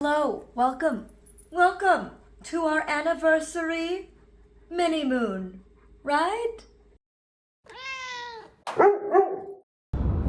Hello, welcome to our anniversary mini moon, right?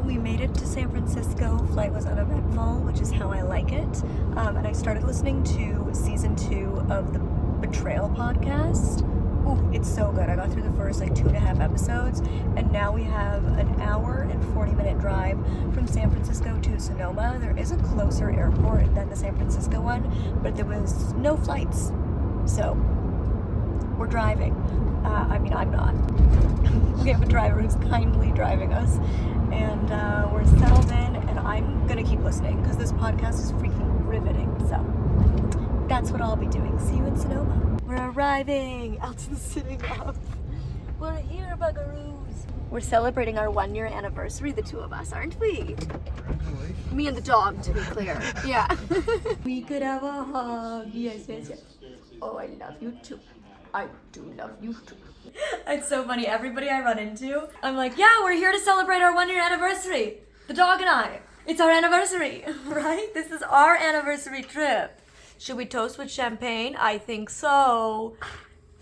We made it to San Francisco. Flight was uneventful, which is how I like it. And I started listening to season 2 of the Betrayal podcast. Ooh, it's so good. I got through the first 2.5 episodes, and now we have an hour and 40-minute drive from San Francisco to Sonoma. There is a closer airport than the San Francisco one, but there was no flights. So we're driving. I'm not. We have a driver who's kindly driving us, and we're settled in, and I'm gonna keep listening because this podcast is freaking riveting. So that's what I'll be doing. See you in Sonoma. We're arriving. Elton's sitting up. We're here, bugaroos. We're celebrating our 1-year anniversary, the two of us, aren't we? Me and the dog, to be clear. Yeah. We could have a hug. Yes. Oh, I love you too. I do love you too. It's so funny. Everybody I run into, I'm like, yeah, we're here to celebrate our 1-year anniversary. The dog and I. It's our anniversary, right? This is our anniversary trip. Should we toast with champagne? I think so.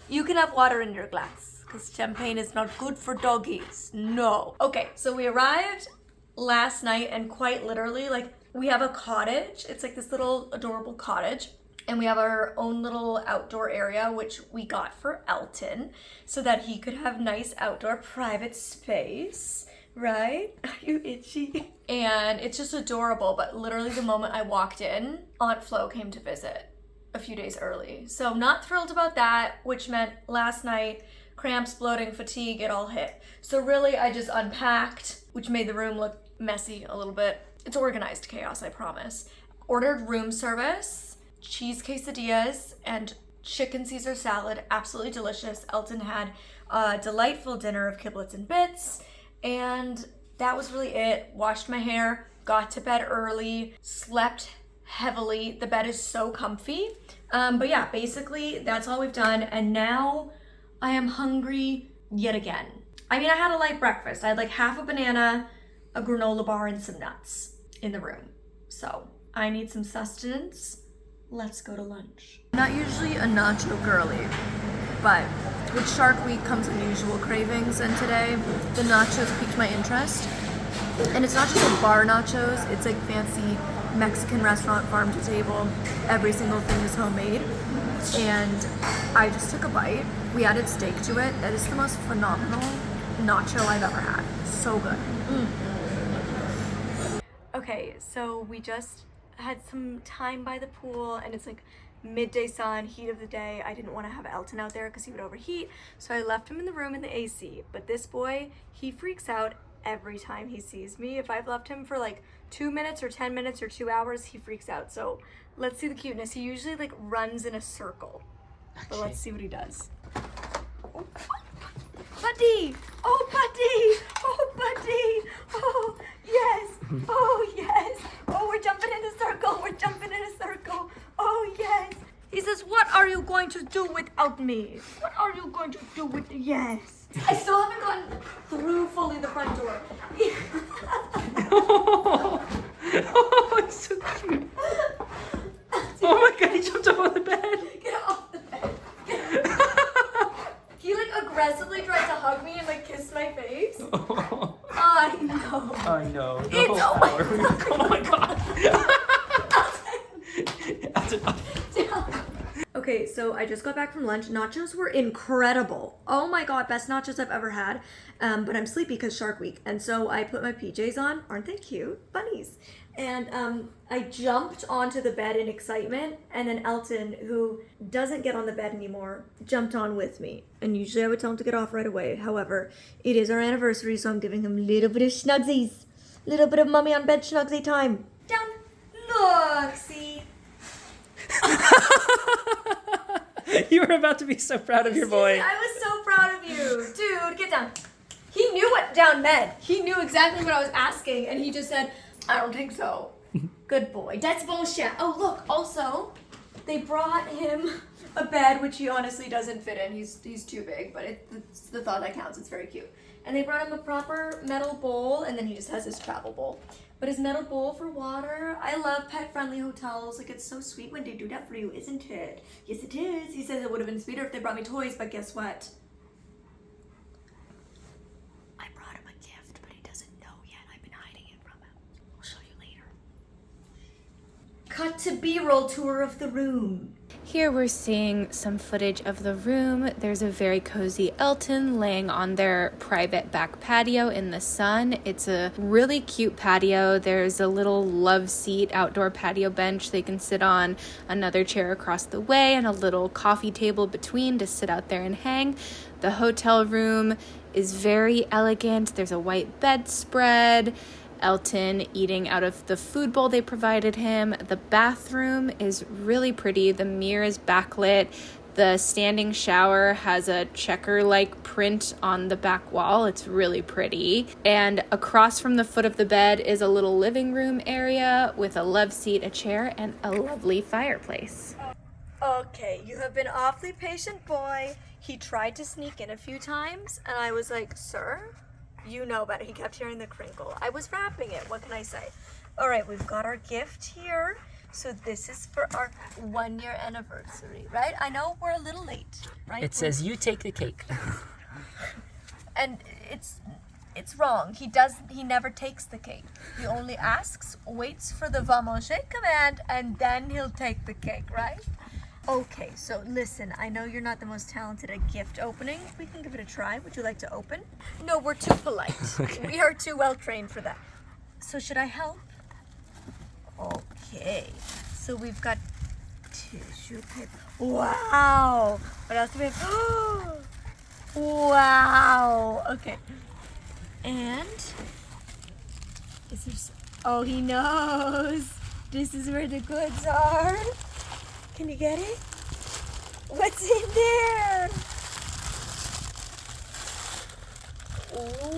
You can have water in your glass because champagne is not good for doggies. No. Okay, so we arrived last night, and quite literally, we have a cottage. It's this little adorable cottage, and we have our own little outdoor area, which we got for Elton so that he could have nice outdoor private space. Right? Are you itchy? And it's just adorable, but literally the moment I walked in, Aunt Flo came to visit a few days early. So not thrilled about that, which meant last night, cramps, bloating, fatigue, it all hit. So really I just unpacked, which made the room look messy a little bit. It's organized chaos, I promise. Ordered room service, cheese quesadillas, and chicken Caesar salad, absolutely delicious. Elton had a delightful dinner of kiblets and bits. And that was really it. Washed my hair, got to bed early, slept heavily. The bed is so comfy. But yeah, basically that's all we've done. And now I am hungry yet again. I mean, I had a light breakfast. I had half a banana, a granola bar, and some nuts in the room. So I need some sustenance. Let's go to lunch. I'm not usually a nacho girly, but with Shark Week comes unusual cravings, and today the nachos piqued my interest. And it's not just bar nachos, it's fancy Mexican restaurant farm to table. Every single thing is homemade. And I just took a bite. We added steak to it. That is the most phenomenal nacho I've ever had. So good. Okay, so we just had some time by the pool, and it's midday sun, heat of the day. I didn't want to have Elton out there because he would overheat, so I left him in the room in the AC. But this boy, he freaks out every time he sees me. If I've left him for 2 minutes or 10 minutes or 2 hours, he freaks out. So let's see the cuteness. He usually runs in a circle. Okay. But let's see what he does. Oh. Buddy! Oh, buddy! Oh, buddy! Oh, yes! Oh, yes! Oh, we're jumping in a circle! We're jumping in a circle! Oh, yes! He says, what are you going to do without me? What are you going to do with... Yes! I still haven't gotten through fully the front door. Oh, it's so cute. Oh my god, he jumped up on the bed. Get off the bed. He aggressively tried to hug me and kiss my face. Oh. I know. I know. It's oh my god. That's enough. Okay, so I just got back from lunch. Nachos were incredible. Oh my god, best nachos I've ever had. But I'm sleepy because Shark Week. And so I put my PJs on. Aren't they cute? Bunnies. And I jumped onto the bed in excitement. And then Elton, who doesn't get on the bed anymore, jumped on with me. And usually I would tell him to get off right away. However, it is our anniversary, so I'm giving him a little bit of snugsies. A little bit of mommy on bed schnugsy time. Down. Look, see? You were about to be so proud of your boy. I was so proud of you. Dude, get down. He knew what down meant. He knew exactly what I was asking, and he just said, I don't think so. Good boy. That's bullshit. Oh, look, also, they brought him a bed, which he honestly doesn't fit in. He's too big, but it's the thought that counts. It's very cute. And they brought him a proper metal bowl, and then he just has his travel bowl. But his metal bowl for water. I love pet-friendly hotels. Like, it's so sweet when they do that for you, isn't it? Yes, it is. He says it would have been sweeter if they brought me toys, but guess what? I brought him a gift, but he doesn't know yet. I've been hiding it from him. I'll show you later. Cut to B-roll tour of the room. Here we're seeing some footage of the room. There's a very cozy Elton laying on their private back patio in the sun. It's a really cute patio. There's a little love seat outdoor patio bench they can sit on, another chair across the way, and a little coffee table between to sit out there and hang. The hotel room is very elegant. There's a white bedspread. Elton eating out of the food bowl they provided him. The bathroom is really pretty. The mirror is backlit. The standing shower has a checker-like print on the back wall. It's really pretty. And across from the foot of the bed is a little living room area with a love seat, a chair, and a lovely fireplace. Okay, you have been awfully patient, boy. He tried to sneak in a few times, and I was like, sir? You know better. He kept hearing the crinkle. I was wrapping it. What can I say? All right, we've got our gift here. So this is for our 1-year anniversary, right? I know we're a little late, right? It says you take the cake. And it's wrong. He never takes the cake. He only asks, waits for the va manger command, and then he'll take the cake, right? Okay, so listen, I know you're not the most talented at gift opening. We can give it a try. Would you like to open? No, we're too polite. Okay. We are too well trained for that. So should I help? Okay, so we've got tissue paper. Wow! What else do we have? Wow! Okay. And is there oh, he knows. This is where the goods are. Can you get it? What's in there? Ooh.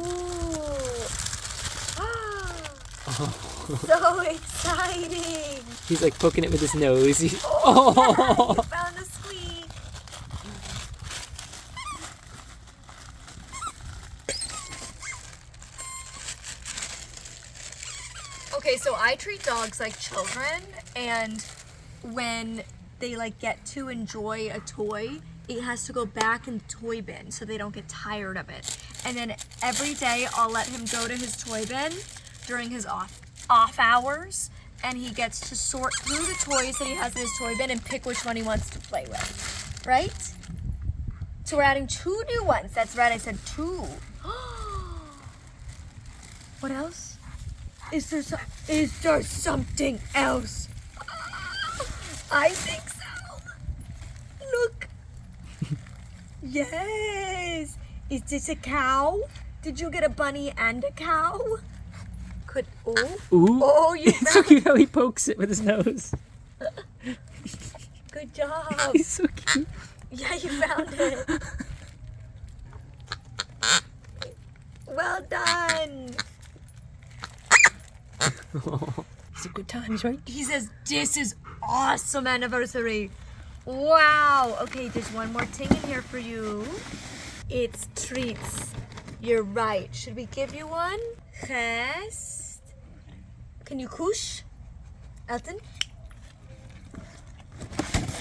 So exciting. He's like poking it with his nose. Oh, you found the squeak. Okay, so I treat dogs like children, and when they like get to enjoy a toy, it has to go back in the toy bin so they don't get tired of it. And then every day I'll let him go to his toy bin during his off hours, and he gets to sort through the toys that he has in his toy bin and pick which one he wants to play with, right? So we're adding 2 new ones. That's right, I said 2. What else? Is there something else? I think so. Look. Yes. Is this a cow? Did you get a bunny and a cow? Ooh. Oh, you It's so cute how he pokes it with his nose. Good job. He's so cute. Yeah, you found it. Well done. It's a good times, right? He says, this is awesome anniversary. Wow. Okay, there's one more thing in here for you. It's treats. You're right. Should we give you one? Yes. Can you kush? Elton?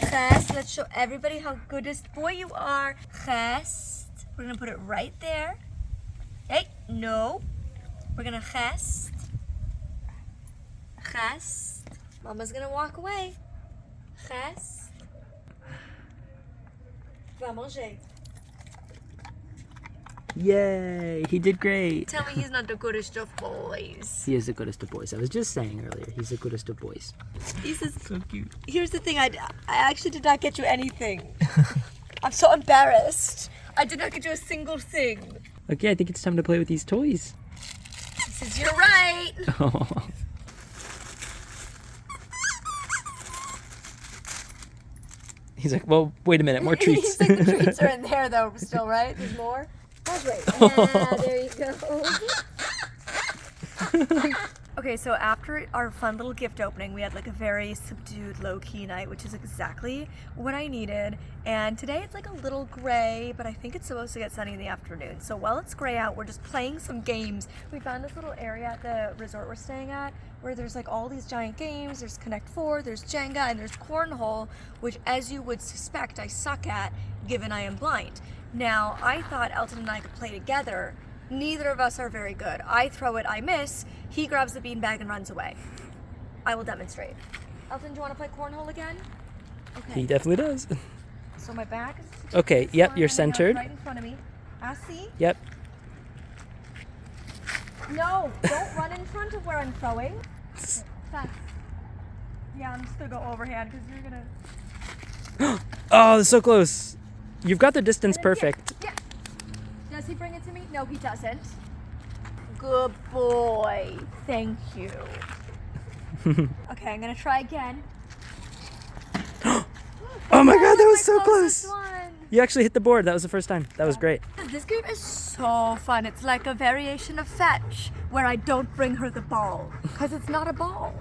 Yes. Let's show everybody how goodest boy you are. Yes. We're going to put it right there. Hey, no. We're going to yes. Yes. Mama's gonna walk away. Yes. Va manger. Yay, he did great. Tell me he's not the goodest of boys. He is the goodest of boys. I was just saying earlier, he's the goodest of boys. He says, So cute. here's the thing, I actually did not get you anything. I'm so embarrassed. I did not get you a single thing. Okay, I think it's time to play with these toys. He says, you're right. Oh. He's like, well, wait a minute, more treats. He's like, the treats are in there though, still, right? There's more? That's right. Yeah, there you go. Okay, so after our fun little gift opening, we had like a very subdued, low-key night, which is exactly what I needed. And today it's like a little gray, but I think it's supposed to get sunny in the afternoon. So while it's gray out, we're just playing some games. We found this little area at the resort we're staying at where there's like all these giant games. There's Connect 4, there's Jenga, and there's Cornhole, which, as you would suspect, I suck at, given I am blind. Now, I thought Elton and I could play together. Neither of us are very good. I throw it, I miss. He grabs the beanbag and runs away. I will demonstrate. Elton, do you want to play cornhole again? Okay. He definitely does. So my back is... Okay, yep, you're centered. Right in front of me. See? Yep. No, don't run in front of where I'm throwing. Fast. Yeah, I'm just going to go overhand because you're going to... Oh, that's so close. You've got the distance perfect. Yeah. Does he bring it to me? No, he doesn't. Good boy. Thank you. Okay, I'm gonna try again. Oh my god, that was so close. One. You actually hit the board. That was the first time. That was great. This game is so fun. It's like a variation of fetch where I don't bring her the ball because it's not a ball.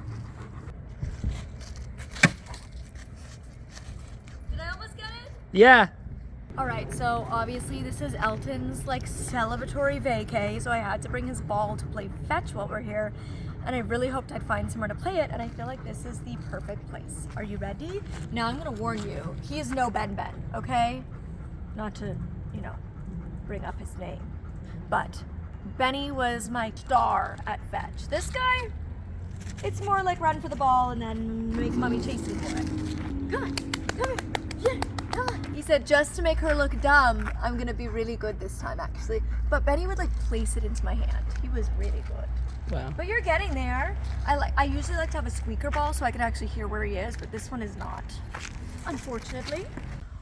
Did I almost get it? Yeah. Alright, so obviously this is Elton's like celebratory vacay, so I had to bring his ball to play fetch while we're here, and I really hoped I'd find somewhere to play it, and I feel like this is the perfect place. Are you ready? Now I'm gonna warn you, he is no Ben, okay? Not to, you know, bring up his name, but Benny was my star at fetch. This guy, it's more like run for the ball and then make mommy chase you for it. Come on, come on, yeah. He said, just to make her look dumb, I'm gonna be really good this time, actually. But Benny would like place it into my hand. He was really good. Wow. But you're getting there. I usually like to have a squeaker ball so I can actually hear where he is, but this one is not, unfortunately.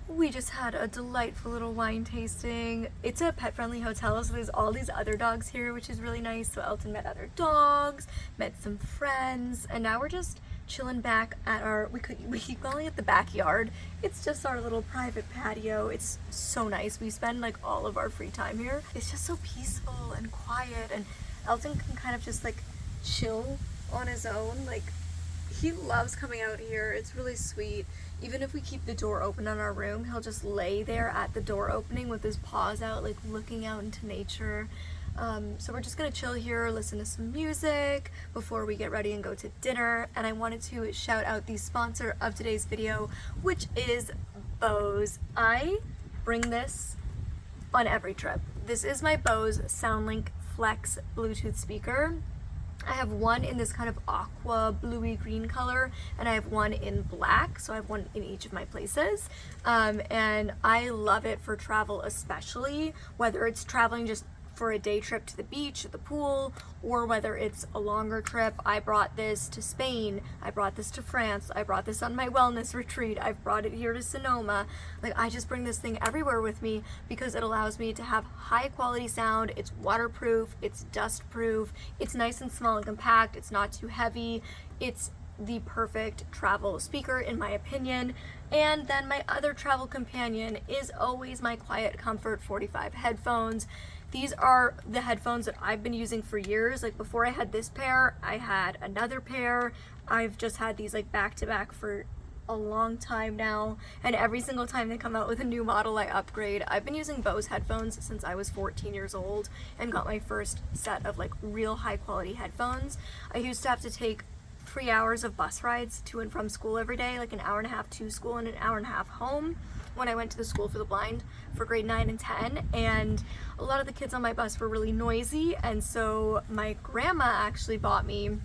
We just had a delightful little wine tasting. It's a pet-friendly hotel, so there's all these other dogs here, which is really nice. So Elton met other dogs, met some friends, and now we're just chilling back at our, we keep calling it the backyard. It's just our little private patio. It's so nice. We spend like all of our free time here. It's just so peaceful and quiet, and Elton can kind of just like chill on his own. Like, he loves coming out here. It's really sweet. Even if we keep the door open on our room, he'll just lay there at the door opening with his paws out, like looking out into nature. So we're just gonna chill here, listen to some music before we get ready and go to dinner. And I wanted to shout out the sponsor of today's video, which is Bose. I bring this on every trip. This is my Bose SoundLink Flex Bluetooth speaker. I have one in this kind of aqua bluey green color, and I have one in black, so I have one in each of my places. And I love it for travel, especially whether it's traveling just for a day trip to the beach or the pool, or whether it's a longer trip. I brought this to Spain, I brought this to France, I brought this on my wellness retreat, I've brought it here to Sonoma. Like, I just bring this thing everywhere with me because it allows me to have high quality sound. It's waterproof, it's dust proof, it's nice and small and compact, it's not too heavy. It's the perfect travel speaker in my opinion. And then my other travel companion is always my Quiet Comfort 45 headphones. These are the headphones that I've been using for years. Like, before I had this pair, I had another pair. I've just had these like back to back for a long time now, and every single time they come out with a new model, I upgrade. I've been using Bose headphones since I was 14 years old and got my first set of like real high quality headphones. I used to have to take 3 hours of bus rides to and from school every day, like an hour and a half to school and an hour and a half home, when I went to the school for the blind for grade 9 and 10, and a lot of the kids on my bus were really noisy, and so my grandma actually bought me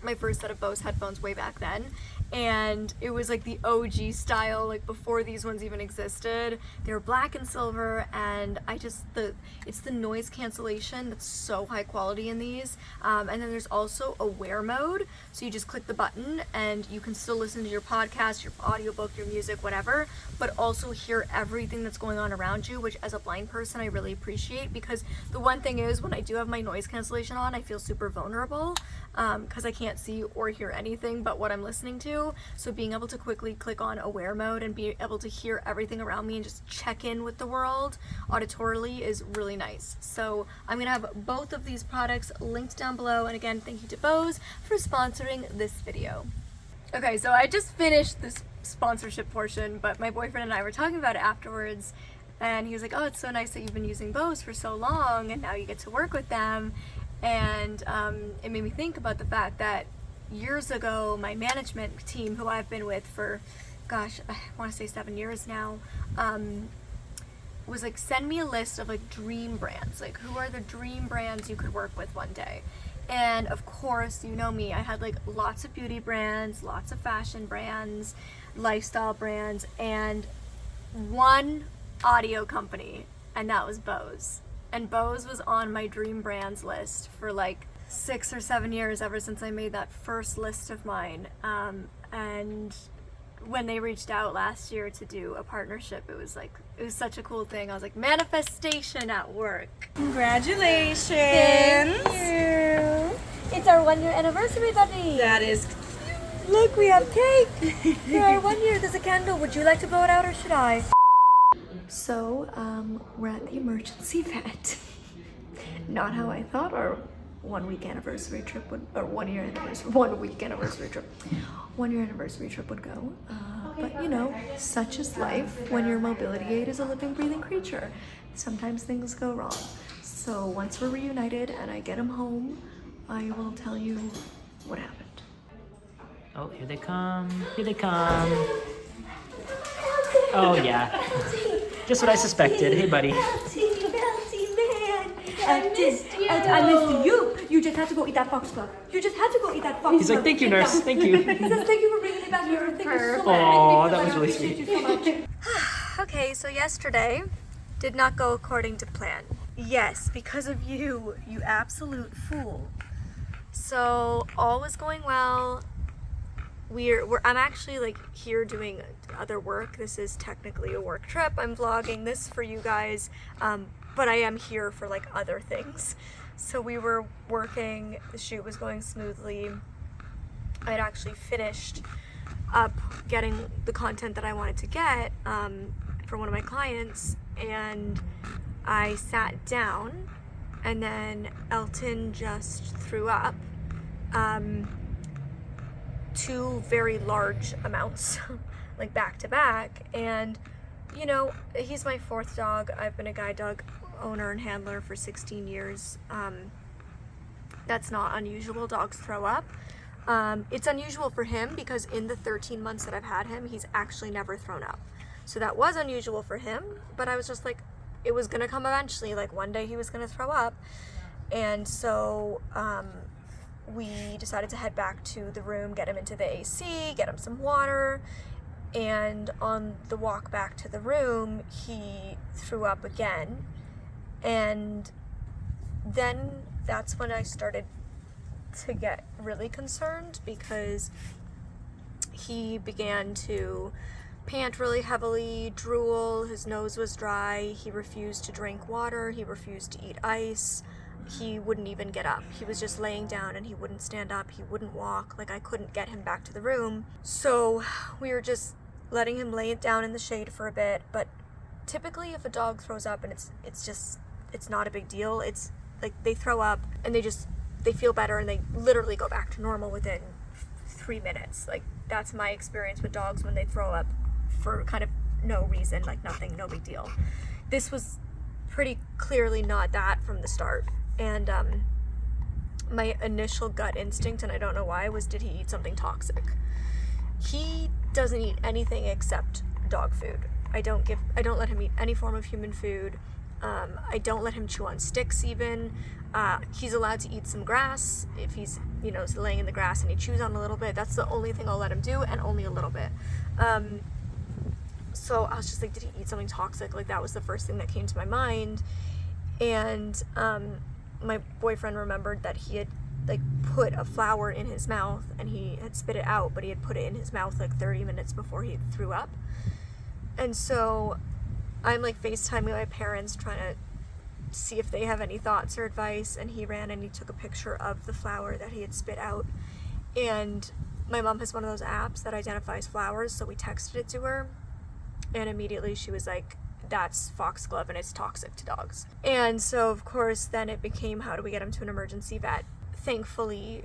my first set of Bose headphones way back then, and it was like the OG style, like before these ones even existed. They were black and silver, and it's the noise cancellation that's so high quality in these. And then there's also a wear mode, so you just click the button and you can still listen to your podcast, your audiobook, your music, whatever, but also hear everything that's going on around you, which as a blind person I really appreciate, because the one thing is, when I do have my noise cancellation on, I feel super vulnerable because I can't see or hear anything but what I'm listening to. to. So being able to quickly click on aware mode and be able to hear everything around me and just check in with the world auditorily is really nice. So I'm gonna have both of these products linked down below, and again, thank you to Bose for sponsoring this video. Okay, so I just finished this sponsorship portion, but my boyfriend and I were talking about it afterwards, and he was like, oh, it's so nice that you've been using Bose for so long and now you get to work with them. And it made me think about the fact that years ago, my management team, who I've been with for, gosh, I want to say 7 years now, was like, send me a list of like dream brands. Like, who are the dream brands you could work with one day? And of course, you know me, I had like lots of beauty brands, lots of fashion brands, lifestyle brands, and one audio company, and that was Bose. And Bose was on my dream brands list for like 6 or 7 years, ever since I made that first list of mine. And when they reached out last year to do a partnership, it was such a cool thing. I was like, manifestation at work. Congratulations! Thank you. It's our 1 year anniversary, buddy. That is Look, we have cake. For our 1 year, there's a candle. Would you like to blow it out, or should I? So, we're at the emergency vet. Not how I thought our 1 week anniversary trip would, or 1 year anniversary, 1 week anniversary trip, 1 year anniversary trip would go. But you know, such is life when your mobility aid is a living, breathing creature. Sometimes things go wrong. So once we're reunited and I get him home, I will tell you what happened. Oh, here they come. Here they come. Oh, yeah. Just what I suspected. Hey, buddy. I missed you. You just had to go eat that foxglove. You just had to go eat that foxglove. He's like, thank you, nurse. Thank you. He says, thank you for bringing me back here. Thank you so much. Aw, that was really sweet. Thank you so much. Okay, so yesterday did not go according to plan. Yes, because of you, you absolute fool. So all was going well. I'm actually like here doing other work. This is technically a work trip. I'm vlogging this for you guys, but I am here for like other things. So we were working, the shoot was going smoothly. I had actually finished up getting the content that I wanted to get for one of my clients, and I sat down, and then Elton just threw up. 2 very large amounts, like back to back. And you know, he's my 4th dog. I've been a guide dog owner and handler for 16 years. That's not unusual. Dogs throw up. It's unusual for him because in the 13 months that I've had him, he's actually never thrown up. So that was unusual for him, but I was just like, it was gonna come eventually. Like one day he was gonna throw up. And so we decided to head back to the room, get him into the AC, get him some water, and on the walk back to the room, he threw up again. And then that's when I started to get really concerned, because he began to pant really heavily, drool, his nose was dry, he refused to drink water, he refused to eat ice. He wouldn't even get up. He was just laying down and he wouldn't stand up. He wouldn't walk. Like, I couldn't get him back to the room. So we were just letting him lay it down in the shade for a bit. But typically if a dog throws up and it's not a big deal. It's like they throw up and they feel better and they literally go back to normal within 3 minutes. Like, that's my experience with dogs when they throw up for kind of no reason, like nothing, no big deal. This was pretty clearly not that from the start. And my initial gut instinct, and I don't know why, was, did he eat something toxic? He doesn't eat anything except dog food. I don't let him eat any form of human food. I don't let him chew on sticks even. He's allowed to eat some grass if he's, laying in the grass and he chews on a little bit. That's the only thing I'll let him do, and only a little bit. So I was just like, did he eat something toxic? Like, that was the first thing that came to my mind. And my boyfriend remembered that he had like put a flower in his mouth and he had spit it out, but he had put it in his mouth like 30 minutes before he threw up. And so I'm like FaceTiming my parents trying to see if they have any thoughts or advice, and he ran and he took a picture of the flower that he had spit out, and my mom has one of those apps that identifies flowers, so we texted it to her, and immediately she was like, that's foxglove and it's toxic to dogs. And so of course then it became, how do we get him to an emergency vet? Thankfully,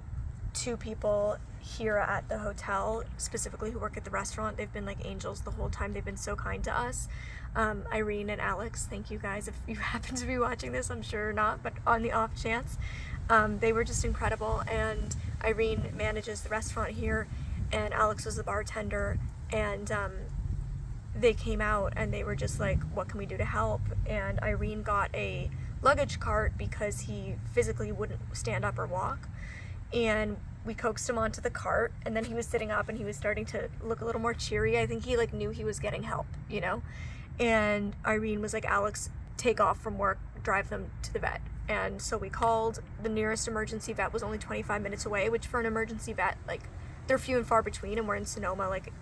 2 people here at the hotel, specifically who work at the restaurant, they've been like angels the whole time. They've been so kind to us. Irene and Alex, thank you guys. If you happen to be watching this, I'm sure not, but on the off chance, they were just incredible. And Irene manages the restaurant here, and Alex was the bartender, and they came out and they were just like, what can we do to help? And Irene got a luggage cart because he physically wouldn't stand up or walk, and we coaxed him onto the cart, and then he was sitting up and he was starting to look a little more cheery. I think he like knew he was getting help, you know? And Irene was like, Alex, take off from work, drive them to the vet. And so we called. The nearest emergency vet was only 25 minutes away, which for an emergency vet, like, they're few and far between, and we're in Sonoma, like,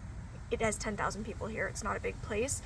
it has 10,000 people here. It's not a big place.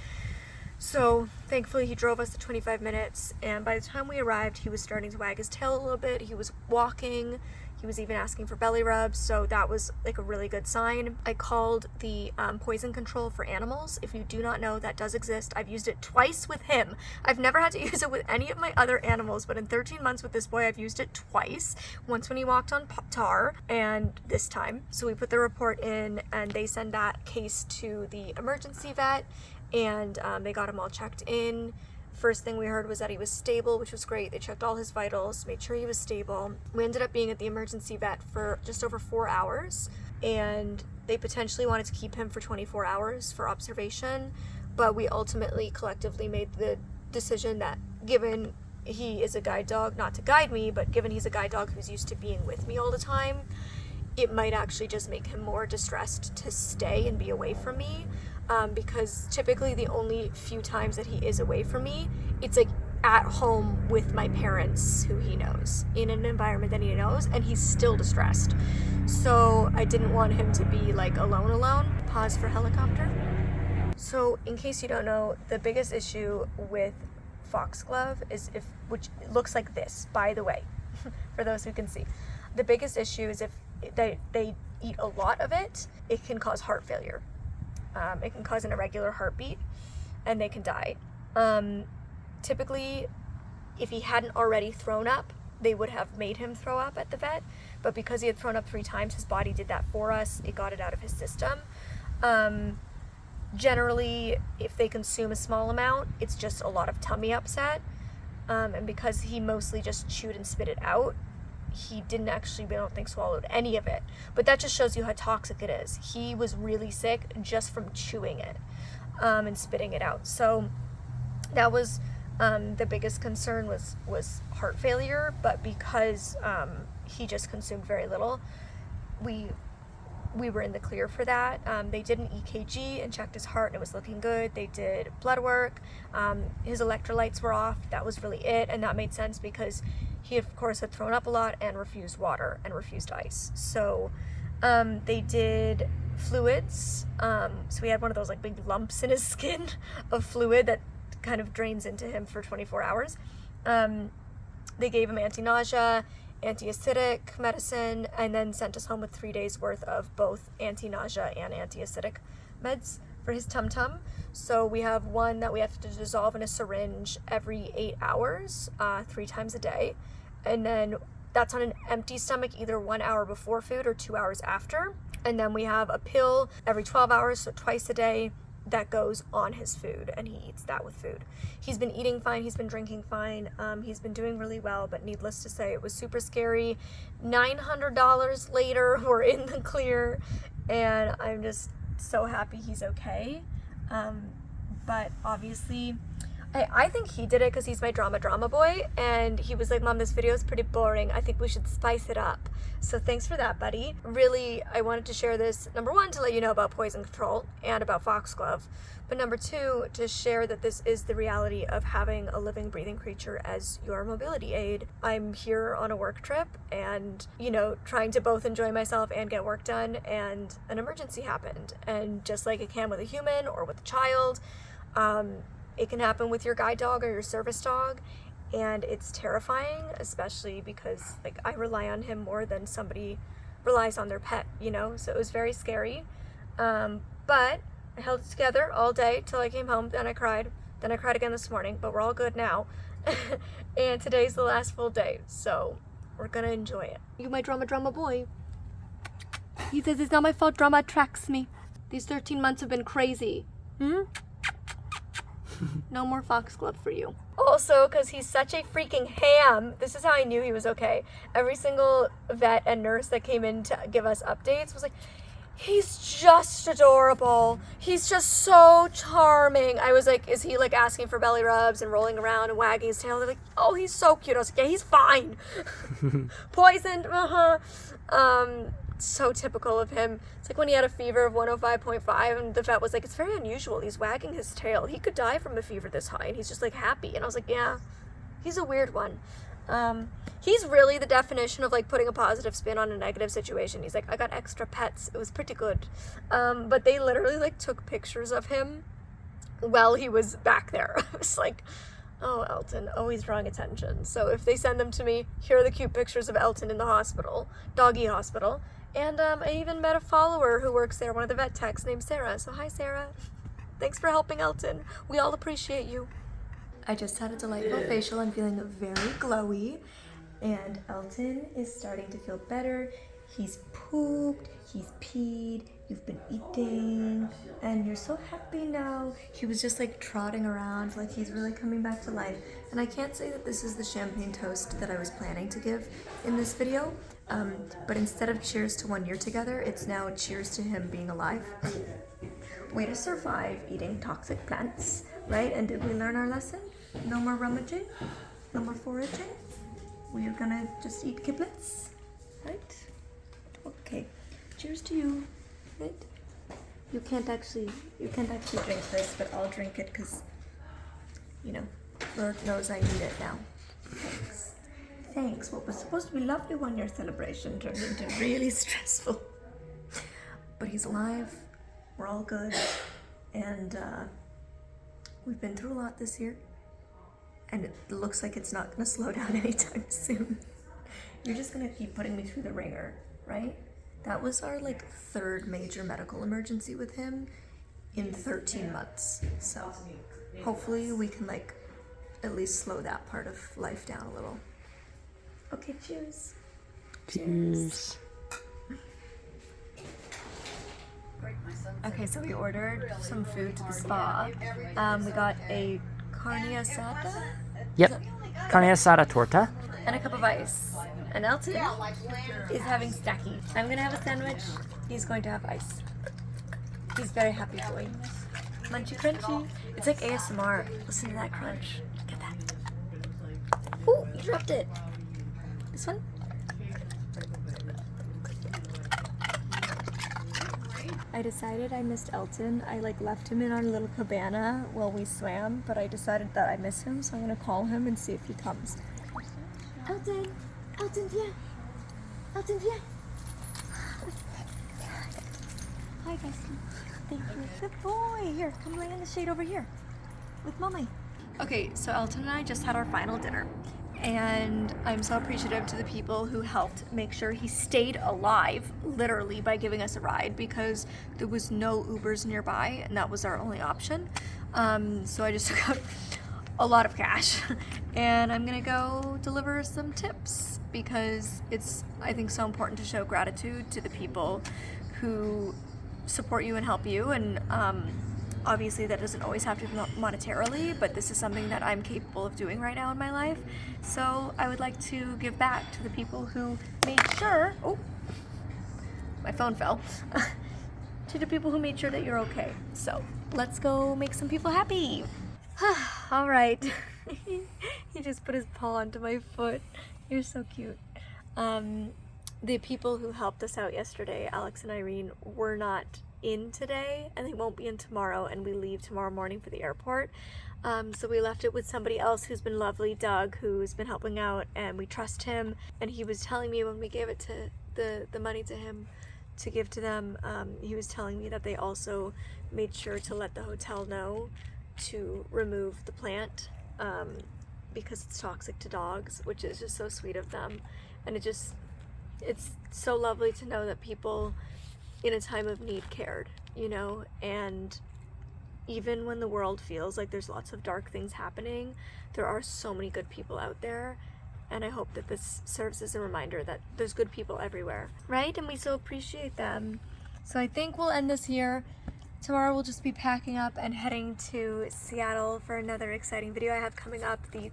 So thankfully he drove us the 25 minutes, and by the time we arrived, he was starting to wag his tail a little bit. He was walking. He was even asking for belly rubs, so that was like a really good sign. I called the poison control for animals. If you do not know, that does exist. I've used it twice with him. I've never had to use it with any of my other animals, but in 13 months with this boy, I've used it twice. Once when he walked on tar, and this time. So we put the report in, and they send that case to the emergency vet, and they got him all checked in. First thing we heard was that he was stable, which was great. They checked all his vitals, made sure he was stable. We ended up being at the emergency vet for just over 4 hours, and they potentially wanted to keep him for 24 hours for observation, but we ultimately collectively made the decision that, given he is a guide dog, not to guide me, but given he's a guide dog who's used to being with me all the time, it might actually just make him more distressed to stay and be away from me. Because typically the only few times that he is away from me, it's like at home with my parents who he knows, in an environment that he knows, and he's still distressed. So I didn't want him to be like alone. Pause for helicopter. So in case you don't know, the biggest issue with foxglove is which looks like this, by the way, for those who can see. The biggest issue is if they eat a lot of it, it can cause heart failure. It can cause an irregular heartbeat, and they can die. Typically, if he hadn't already thrown up, they would have made him throw up at the vet, but because he had thrown up 3 times, his body did that for us. It got it out of his system. Generally, if they consume a small amount, it's just a lot of tummy upset, and because he mostly just chewed and spit it out, he didn't actually, I don't think, swallowed any of it. But that just shows you how toxic it is. He was really sick just from chewing it and spitting it out. So that was the biggest concern was heart failure. But because he just consumed very little, we were in the clear for that. They did an EKG and checked his heart, and it was looking good. They did blood work. His electrolytes were off. That was really it, and that made sense because he, of course, had thrown up a lot and refused water and refused ice. So they did fluids. So he had one of those like big lumps in his skin of fluid that kind of drains into him for 24 hours. They gave him anti-nausea, anti-acidic medicine, and then sent us home with 3 days worth of both anti-nausea and anti-acidic meds for his tum-tum. So we have one that we have to dissolve in a syringe every 8 hours, 3 times a day. And then that's on an empty stomach, either 1 hour before food or 2 hours after. And then we have a pill every 12 hours, so twice a day, that goes on his food, and he eats that with food. He's been eating fine, he's been drinking fine, he's been doing really well, but needless to say, it was super scary. $900 later, we're in the clear, and I'm just so happy he's okay. But obviously, I think he did it because he's my drama boy, and he was like, Mom, this video is pretty boring. I think we should spice it up. So thanks for that, buddy. Really, I wanted to share this, number 1, to let you know about poison control and about foxglove, but number 2, to share that this is the reality of having a living, breathing creature as your mobility aid. I'm here on a work trip and, you know, trying to both enjoy myself and get work done, and an emergency happened. And just like it can with a human or with a child, it can happen with your guide dog or your service dog, and it's terrifying, especially because like I rely on him more than somebody relies on their pet, you know, so it was very scary. But I held it together all day till I came home. Then I cried again this morning, but we're all good now. And today's the last full day, so we're gonna enjoy it. You my drama boy. He says it's not my fault, drama attracts me. These 13 months have been crazy. No more foxglove for you. Also, because he's such a freaking ham, this is how I knew he was okay. Every single vet and nurse that came in to give us updates was like, he's just adorable. He's just so charming. I was like, is he like asking for belly rubs and rolling around and wagging his tail? They're like, oh, he's so cute. I was like, yeah, he's fine. Poisoned, so typical of him. It's like when he had a fever of 105.5 and the vet was like, it's very unusual. He's wagging his tail. He could die from a fever this high and he's just like happy. And I was like, yeah, he's a weird one. He's really the definition of like putting a positive spin on a negative situation. He's like, I got extra pets. It was pretty good. But they literally like took pictures of him while he was back there. I was like, oh, Elton, always drawing attention. So if they send them to me, here are the cute pictures of Elton in the hospital, doggy hospital. And I even met a follower who works there, one of the vet techs named Sarah. So hi, Sarah. Thanks for helping Elton. We all appreciate you. I just had a delightful facial. I'm feeling very glowy. And Elton is starting to feel better. He's pooped, he's peed, you've been eating, and you're so happy now. He was just like trotting around, like he's really coming back to life. And I can't say that this is the champagne toast that I was planning to give in this video, but instead of cheers to 1 year together, it's now cheers to him being alive. Way to survive eating toxic plants, right? And did we learn our lesson? No more rummaging, no more foraging. We're gonna just eat giblets, right? Okay, cheers to you, right? You can't actually drink this, but I'll drink it because, you know, Lord knows I need it now. Thanks. What was supposed to be a lovely 1 year celebration turned into really stressful. But he's alive, we're all good, and we've been through a lot this year, and it looks like it's not gonna slow down anytime soon. You're just gonna keep putting me through the ringer, right? That was our like 3rd major medical emergency with him in 13 months. So hopefully we can like at least slow that part of life down a little. Okay, cheers. Cheers. Okay, so we ordered some food to the spa. We got a carne asada. Yep. Carne asada torta. And a cup of ice. And Elton is having stacky. I'm gonna have a sandwich. He's going to have ice. He's very happy boy. Munchy crunchy. It's like ASMR. Listen to that crunch. Look at that. Ooh, you dropped it. This one? I decided I missed Elton. I like left him in our little cabana while we swam, but I decided that I miss him, so I'm gonna call him and see if he comes. Elton! Elton, viens! Elton, viens! Hi, guys. Thank you. Good boy. Here, come lay in the shade over here with Mommy. Okay, so Elton and I just had our final dinner, and I'm so appreciative to the people who helped make sure he stayed alive, literally, by giving us a ride, because there was no Ubers nearby, and that was our only option. So I just took out a lot of cash, and I'm gonna go deliver some tips, because it's, I think, so important to show gratitude to the people who support you and help you, and obviously that doesn't always have to be monetarily, but this is something that I'm capable of doing right now in my life. So I would like to give back to the people who made sure, oh, my phone fell, to the people who made sure that you're okay. So let's go make some people happy. All right. He just put his paw onto my foot. You're so cute. The people who helped us out yesterday, Alex and Irene, were not in today, and they won't be in tomorrow, and we leave tomorrow morning for the airport. So we left it with somebody else who's been lovely, Doug, who's been helping out, and we trust him. And he was telling me when we gave it to the money to him to give to them, he was telling me that they also made sure to let the hotel know to remove the plant because it's toxic to dogs, which is just so sweet of them. And it just it's so lovely to know that people in a time of need cared, you know, and even when the world feels like there's lots of dark things happening, there are so many good people out there, and I hope that this serves as a reminder that there's good people everywhere, right? And we so appreciate them. So I think we'll end this here. Tomorrow we'll just be packing up and heading to Seattle for another exciting video I have coming up, the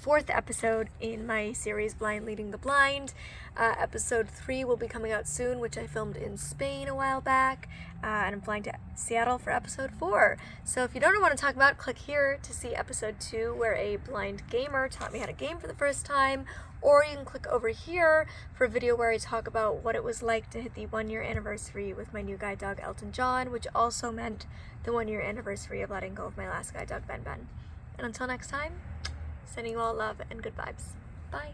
fourth episode in my series Blind Leading the Blind. Episode 3 will be coming out soon, which I filmed in Spain a while back, and I'm flying to Seattle for episode 4. So if you don't know what I'm talking about, click here to see episode 2, where a blind gamer taught me how to game for the first time, or you can click over here for a video where I talk about what it was like to hit the 1-year anniversary with my new guide dog Elton John, which also meant the 1-year anniversary of letting go of my last guide dog Ben Ben. And until next time, sending you all love and good vibes. Bye.